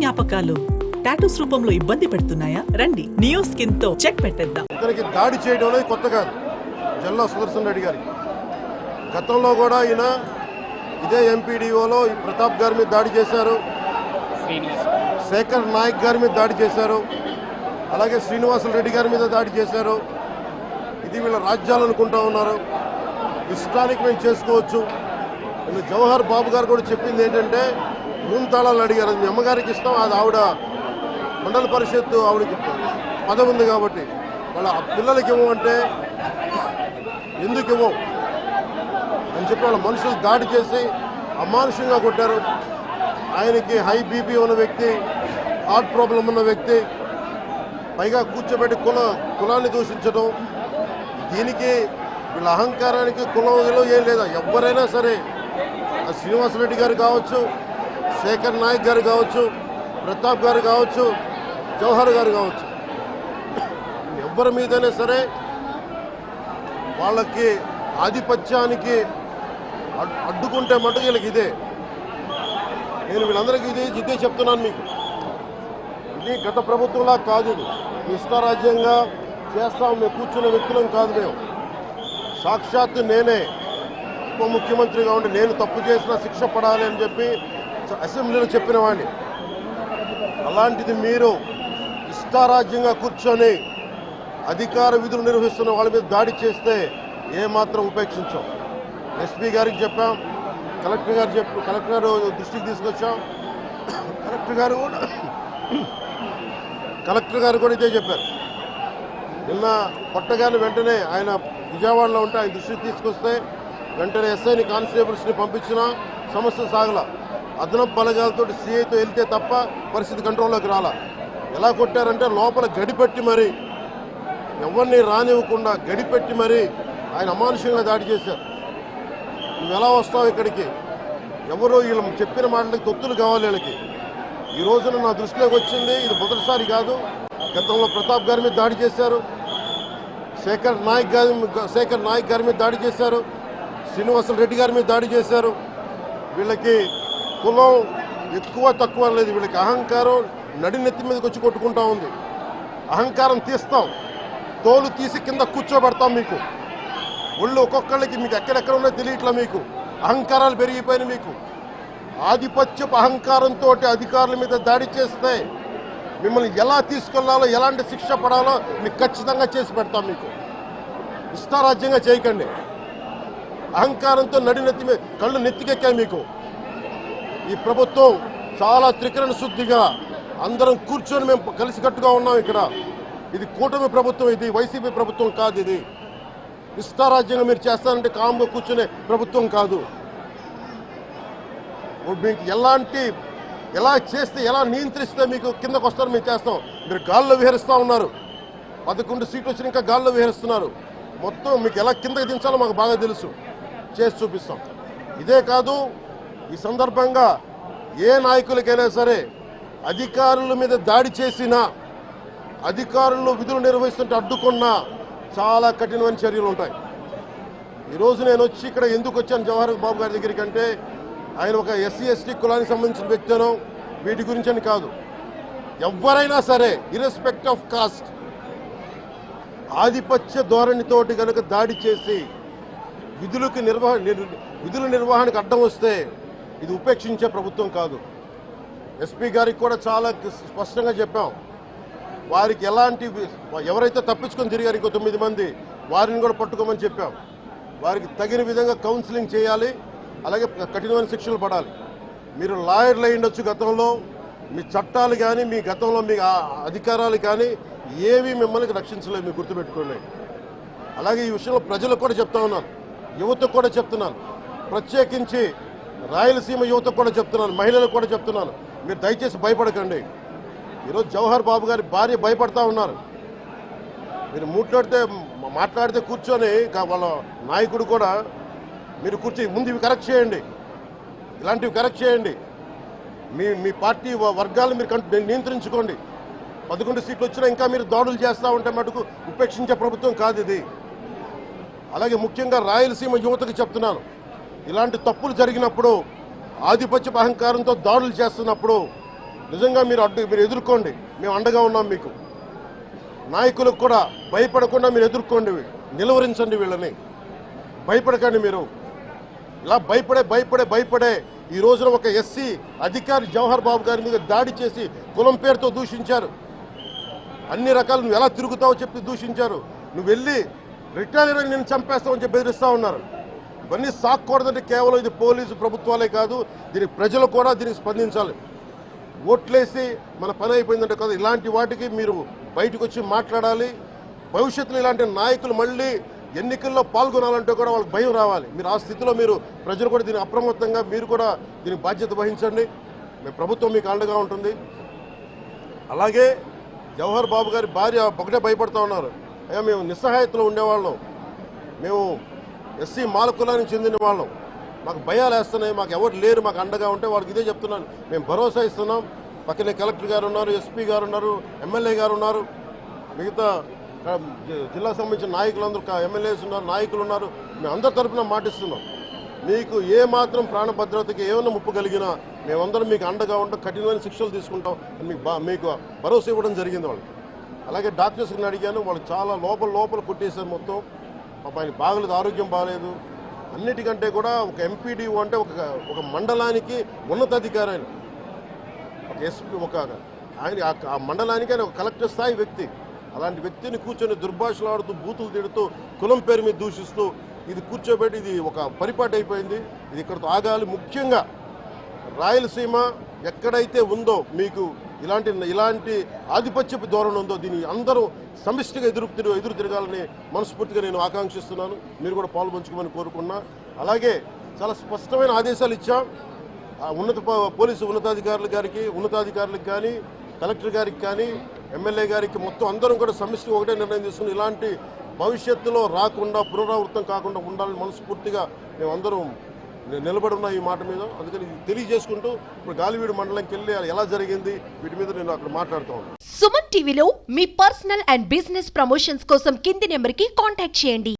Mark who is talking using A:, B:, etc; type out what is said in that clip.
A: జ్ఞాపకాలు టాటూస్ రూపంలో ఇబ్బంది పెడుతున్నాయా? రండి, నియో స్కిన్ తో చెక్ పెట్టేద్దాం.
B: ఇతనికి దాడి చేయడం అనేది కొత్త కాదు. జల్లా సుదర్శన్ రెడ్డి గారికి గతంలో కూడా ఈయన ఇదే ఎంపీడీఓలో ప్రతాప్ గారి మీద దాడి చేశారు, శేఖర్ నాయక్ గారి మీద దాడి చేశారు, అలాగే శ్రీనివాసులు రెడ్డి గారి మీద దాడి చేశారు. ఇది వీళ్ళ రాజ్యాలు అనుకుంటా ఉన్నారు. ఇష్టానికి మేము చేసుకోవచ్చు. నేను జవహర్ బాబు గారు కూడా చెప్పింది ఏంటంటే రూమ్ తాళాలు అడిగారు. మీ అమ్మగారికి ఇస్తాం, అది ఆవిడ మండల పరిషత్తు ఆవిడకి పదవి ఉంది కాబట్టి వాళ్ళ పిల్లలకి ఇవ్వమంటే ఎందుకు ఇవ్వం అని చెప్పి వాళ్ళ మనుషులు దాడి చేసి అమానుషంగా కొట్టారు. ఆయనకి హై బీపీ ఉన్న వ్యక్తి, హార్ట్ ప్రాబ్లం ఉన్న వ్యక్తి, పైగా కూర్చోబెట్టి కులాన్ని దూషించడం. దీనికి వీళ్ళ అహంకారానికి కులం ఏం లేదా. ఎవరైనా సరే శ్రీనివాసరెడ్డి గారు కావచ్చు, శేఖర్ నాయక్ గారు కావచ్చు, ప్రతాప్ గారు కావచ్చు, జవహర్ గారు కావచ్చు, ఎవరి మీదైనా సరే వాళ్ళకి ఆధిపత్యానికి అడ్డుకుంటే మటుకు వీళ్ళకి ఇదే. నేను వీళ్ళందరికీ ఇదే చెప్తున్నాను మీకు. ఇది గత ప్రభుత్వంలా కాదు. ఇది ఇష్టారాజ్యంగా చేస్తాం మేము కూర్చున్న వ్యక్తులం కాదు. మేము సాక్షాత్తు నేనే ఉప ముఖ్యమంత్రిగా ఉండి నేను తప్పు చేసిన శిక్ష పడాలి అని చెప్పి అసెంబ్లీలో చెప్పిన వాడిని. అలాంటిది మీరు ఇష్టారాజ్యంగా కూర్చొని అధికార విధులు నిర్వహిస్తున్న వాళ్ళ మీద దాడి చేస్తే ఏమాత్రం ఉపేక్షించాం. ఎస్పీ గారికి చెప్పాం, కలెక్టర్ గారు దృష్టికి తీసుకొచ్చాం. కలెక్టర్ గారు కూడా ఇదే చెప్పారు. నిన్న కొట్టగానే వెంటనే ఆయన విజయవాడలో ఉంటే ఆయన దృష్టికి తీసుకొస్తే వెంటనే ఎస్ఐని కానిస్టేబుల్స్ని పంపించినా సమస్య సాగల. అదనపు బలగాలతో సీఐతో వెళ్తే తప్ప పరిస్థితి కంట్రోల్లోకి రాలా. ఎలా కొట్టారంటే లోపల గడిపెట్టి మరి ఎవరిని రానివ్వకుండా గడిపెట్టి మరి ఆయన అమానుషంగా దాడి చేశారు. నువ్వు ఎలా వస్తావు ఇక్కడికి? ఎవరో వీళ్ళు చెప్పిన మాటలకి తొత్తులు కావాలి వీళ్ళకి. ఈ రోజున నా దృష్టిలోకి వచ్చింది, ఇది మొదటిసారి కాదు. గతంలో ప్రతాప్ గారి మీద దాడి చేశారు, శేఖర్ నాయక్ గారి మీద దాడి చేశారు, శ్రీనివాసులు రెడ్డి గారి మీద దాడి చేశారు. వీళ్ళకి కులం ఎక్కువ తక్కువ లేదు. వీళ్ళకి అహంకారం నడినెత్తి మీదకి వచ్చి కొట్టుకుంటా ఉంది. అహంకారం తీస్తాం, తోలు తీసి కింద కూర్చోబెడతాం. మీకు ఒళ్ళు ఒక్కొక్కళ్ళకి మీకు ఎక్కడెక్కడ ఉన్నో తెలియట్లా. మీకు అహంకారాలు పెరిగిపోయినాయి. మీకు ఆధిపత్యపు అహంకారంతో అధికారుల మీద దాడి చేస్తే మిమ్మల్ని ఎలా తీసుకెళ్లాలో, ఎలాంటి శిక్ష పడాలో మీకు ఖచ్చితంగా చేసి పెడతాం. మీకు ఇష్టారాజ్యంగా చేయకండి. అహంకారంతో నడినెత్తి మీద కళ్ళు నెత్తికెక్కాయి. మీకు ఈ ప్రభుత్వం చాలా త్రికరణ శుద్ధిగా అందరం కూర్చొని మేము కలిసికట్టుగా ఉన్నాం. ఇక్కడ ఇది కూటమి ప్రభుత్వం, ఇది వైసీపీ ప్రభుత్వం కాదు. ఇది ఇష్టారాజ్యంగా మీరు చేస్తారంటే కామ్గా కూర్చునే ప్రభుత్వం కాదు. మీకు ఎలా చేస్తే, ఎలా నియంత్రిస్తే మీకు కిందకు వస్తారో మేము చేస్తాం. మీరు గాల్లో విహరిస్తూ ఉన్నారు. 11 సీట్లు వచ్చిన ఇంకా గాల్లో విహరిస్తున్నారు. మొత్తం మీకు ఎలా కిందకి దించాలో మాకు బాగా తెలుసు. చేసి చూపిస్తాం. ఇదే కాదు, ఈ సందర్భంగా ఏ నాయకులకైనా సరే అధికారుల మీద దాడి చేసినా, అధికారులు విధులు నిర్వహిస్తుంటే అడ్డుకున్నా చాలా కఠినమైన చర్యలు ఉంటాయి. ఈరోజు నేను వచ్చి ఇక్కడ ఎందుకు వచ్చాను జవహర్ బాబు గారి దగ్గరికి అంటే, ఆయన ఒక ఎస్సీ ఎస్టీ కులానికి సంబంధించిన వ్యక్తినో వీటి గురించి అని కాదు. ఎవరైనా సరే ఇర్రెస్పెక్ట్ ఆఫ్ కాస్ట్ ఆధిపత్య ధోరణితోటి కనుక దాడి చేసి విధుల నిర్వహణకు అడ్డం వస్తే ఇది ఉపేక్షించే ప్రభుత్వం కాదు. ఎస్పీ గారికి కూడా చాలా స్పష్టంగా చెప్పాం. వారికి ఎవరైతే తప్పించుకొని తిరిగారు ఇంకో 9 మంది, వారిని కూడా పట్టుకోమని చెప్పాం. వారికి తగిన విధంగా కౌన్సిలింగ్ చేయాలి, అలాగే కఠినమైన శిక్షలు పడాలి. మీరు లాయర్లు అయి ఉండొచ్చు గతంలో, మీ చట్టాలు కానీ మీ గతంలో మీ అధికారాలు కానీ ఏవి మిమ్మల్ని రక్షించలేదు, మీరు గుర్తుపెట్టుకోండి. అలాగే ఈ విషయంలో ప్రజలకు కూడా చెప్తా ఉన్నాను, యువతకు కూడా చెప్తున్నాను, ప్రత్యేకించి రాయలసీమ యువతకు కూడా చెప్తున్నాను, మహిళలకు కూడా చెప్తున్నాను, మీరు దయచేసి భయపడకండి. ఈరోజు జవహర్ బాబు గారి భార్య భయపడతా ఉన్నారు. మీరు మాట్లాడితే కూర్చొని వాళ్ళ నాయకుడు కూడా మీరు కూర్చొని ముందు ఇవి కరెక్ట్ చేయండి, ఇలాంటివి కరెక్ట్ చేయండి, మీ పార్టీ వర్గాలు మీరు నియంత్రించుకోండి. 11 సీట్లు వచ్చినా ఇంకా మీరు దాడులు చేస్తూ ఉంటే మటుకు ఉపేక్షించే ప్రభుత్వం కాదు ఇది. అలాగే ముఖ్యంగా రాయలసీమ యువతకు చెప్తున్నాను, ఇలాంటి తప్పులు జరిగినప్పుడు, ఆధిపత్య అహంకారంతో దాడులు చేస్తున్నప్పుడు నిజంగా మీరు ఎదుర్కోండి, మేము అండగా ఉన్నాం మీకు. నాయకులకు కూడా భయపడకుండా మీరు ఎదుర్కోండి, నిలువరించండి వీళ్ళని, భయపడకండి. మీరు ఇలా భయపడే ఈ రోజున ఒక ఎస్సీ అధికారి జవహర్ బాబు గారి మీద దాడి చేసి కులం పేరుతో దూషించారు. అన్ని రకాలు నువ్వు ఎలా తిరుగుతావో చెప్పి దూషించారు. నువ్వు వెళ్ళి రిటైర్ అని నేను చంపేస్తావని చెప్పి బెదిరిస్తూ ఉన్నారు. ఇవన్నీ సాక్కూడదంటే కేవలం ఇది పోలీసు ప్రభుత్వాలే కాదు, దీనికి ప్రజలు కూడా దీనికి స్పందించాలి. ఓట్లేసి మన పని అయిపోయిందంటే కదా, ఇలాంటి వాటికి మీరు బయటకు వచ్చి మాట్లాడాలి. భవిష్యత్తులో ఇలాంటి నాయకులు మళ్ళీ ఎన్నికల్లో పాల్గొనాలంటే కూడా వాళ్ళకి భయం రావాలి. మీరు ఆ స్థితిలో ప్రజలు కూడా దీన్ని అప్రమత్తంగా మీరు కూడా దీనికి బాధ్యత వహించండి. మీ ప్రభుత్వం మీకు అండగా ఉంటుంది. అలాగే జవహర్ బాబు గారి భార్య ఒకటే భయపడుతూ ఉన్నారు. అయ్యా మేము నిస్సహాయతలో ఉండేవాళ్ళం, మేము ఎస్సీ మాల కులానికి చెందిన వాళ్ళం, మాకు భయాలు వేస్తున్నాయి, మాకు ఎవరు లేరు మాకు అండగా ఉంటే వాళ్ళకి ఇదే చెప్తున్నాను. మేము భరోసా ఇస్తున్నాం. పక్కనే కలెక్టర్ గారు ఉన్నారు, ఎస్పీ గారు ఉన్నారు, ఎమ్మెల్యే గారు ఉన్నారు, మిగతా జిల్లాకు సంబంధించిన నాయకులందరూ ఎమ్మెల్యేస్ ఉన్నారు, నాయకులు ఉన్నారు. మేము అందరి తరఫున మాటిస్తున్నాం. మీకు ఏ మాత్రం ప్రాణభద్రతకి ఏమైనా ముప్పు కలిగినా మేమందరం మీకు అండగా ఉంటాం, కఠినమైన శిక్షలు తీసుకుంటాం అని మీకు భరోసా ఇవ్వడం జరిగింది వాళ్ళు. అలాగే డాక్టర్స్ని అడిగాను, వాళ్ళు చాలా లోపల కొట్టేశారు మొత్తం. ఆయన బాగలేదు, ఆరోగ్యం బాగలేదు. అన్నిటికంటే కూడా ఒక ఎంపీడీఓ అంటే ఒక మండలానికి ఉన్నతాధికారి, ఆయన ఒక ఎస్పీ, ఆయన ఆ మండలానికి ఆయన ఒక కలెక్టర్ స్థాయి వ్యక్తి. అలాంటి వ్యక్తిని కూర్చొని దుర్భాషలాడుతూ, బూతులు తిడుతూ, కులం పేరు మీద దూషిస్తూ ఇది కూర్చోబెట్టి ఇది ఒక పరిపాటి అయిపోయింది. ఇది ఇక్కడితో ఆగాలి. ముఖ్యంగా రాయలసీమ ఎక్కడైతే ఉందో మీకు ఇలాంటి ఆధిపత్యపు ధోరణి ఉందో దీన్ని అందరూ సమిష్టిగా ఎదురు తిరగాలని మనస్ఫూర్తిగా నేను ఆకాంక్షిస్తున్నాను. మీరు కూడా పాల్పంచుకోమని కోరుకున్నా. అలాగే చాలా స్పష్టమైన ఆదేశాలు ఇచ్చాం. పోలీసు ఉన్నతాధికారులకు కానీ, కలెక్టర్ గారికి కానీ, ఎమ్మెల్యే గారికి మొత్తం అందరం కూడా సమిష్టిగా ఒకటే నిర్ణయం తీసుకుని ఇలాంటి భవిష్యత్తులో రాకుండా, పునరావృతం కాకుండా ఉండాలని మనస్ఫూర్తిగా మేమందరం నిలబడి ఉన్న ఈ మాట మీద. అందుకని తెలియజేసుకుంటూ ఇప్పుడు గాలివీడు మండలంకి వెళ్ళి ఎలా జరిగింది వీటి మీద నేను అక్కడ మాట్లాడుతూ ఉన్నాను.
C: సుమన్ టీవీలో మీ పర్సనల్ అండ్ బిజినెస్ ప్రమోషన్స్ కోసం కింది నెంబర్కి కాంటాక్ట్ చేయండి.